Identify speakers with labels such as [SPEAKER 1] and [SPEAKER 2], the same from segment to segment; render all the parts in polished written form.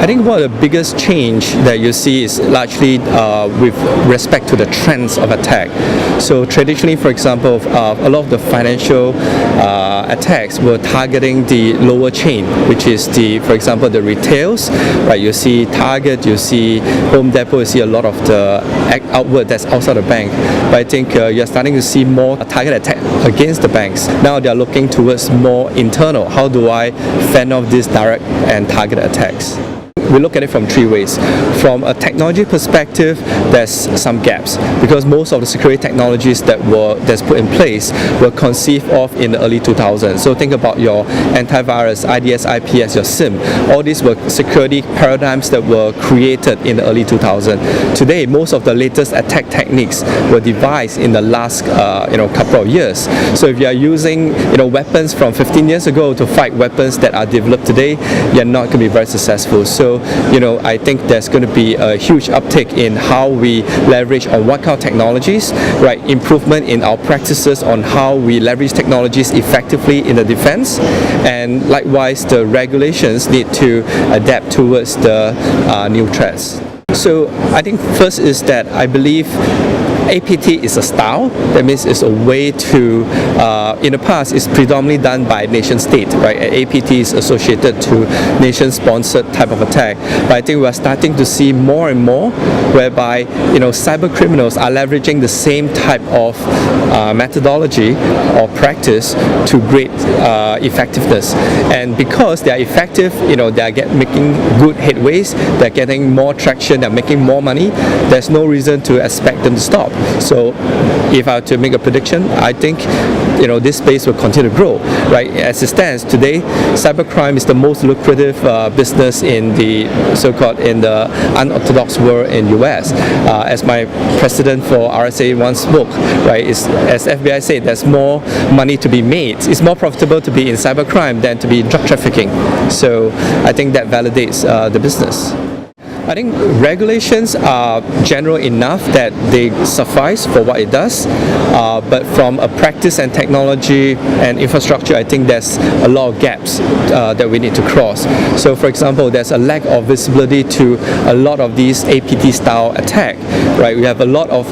[SPEAKER 1] I think one of the biggest change that you see is largely with respect to the trends of attack. So traditionally, for example, a lot of the financial attacks were targeting the lower chain, which is for example, the retails, right? You see Target, you see Home Depot, you see a lot of the outward that's outside the bank. But I think you're starting to see more target attack against the banks. Now they're looking towards more internal. How do I fend off these direct and targeted attacks? We look at it from three ways. From a technology perspective, there's some gaps because most of the security technologies that's put in place were conceived of in the early 2000s. So think about your antivirus, IDS, IPS, your SIM. All these were security paradigms that were created in the early 2000s. Today, most of the latest attack techniques were devised in the last couple of years. So if you are using weapons from 15 years ago to fight weapons that are developed today, you're not going to be very successful. So I think there's going to be a huge uptick in how we leverage on what kind of technologies, right? Improvement in our practices on how we leverage technologies effectively in the defense, and likewise the regulations need to adapt towards the new threats. So I think first is that I believe APT is a style. That means it's a way to, in the past, it's predominantly done by nation state, right? APT is associated to nation-sponsored type of attack. But I think we're starting to see more and more whereby, cyber criminals are leveraging the same type of methodology or practice to great effectiveness. And because they are effective, they are making good headways, they're getting more traction, they're making more money, there's no reason to expect them to stop. So if I were to make a prediction, I think this space will continue to grow, right? As it stands today, cybercrime is the most lucrative business in the so-called unorthodox world in US. As my president for RSA once spoke, right? As FBI said, there's more money to be made. It's more profitable to be in cybercrime than to be in drug trafficking. So I think that validates the business. I think regulations are general enough that they suffice for what it does, but from a practice and technology and infrastructure, I think there's a lot of gaps that we need to cross. So for example, there's a lack of visibility to a lot of these APT style attack, right? We have a lot of,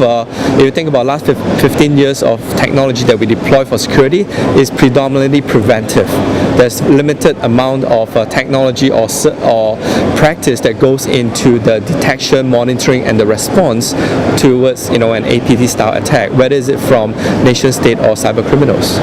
[SPEAKER 1] if you think about last 15 years of technology that we deploy for security, is predominantly preventive. There's limited amount of technology or practice that goes into the detection, monitoring, and the response towards an APT style attack, whether is it from nation state or cyber criminals.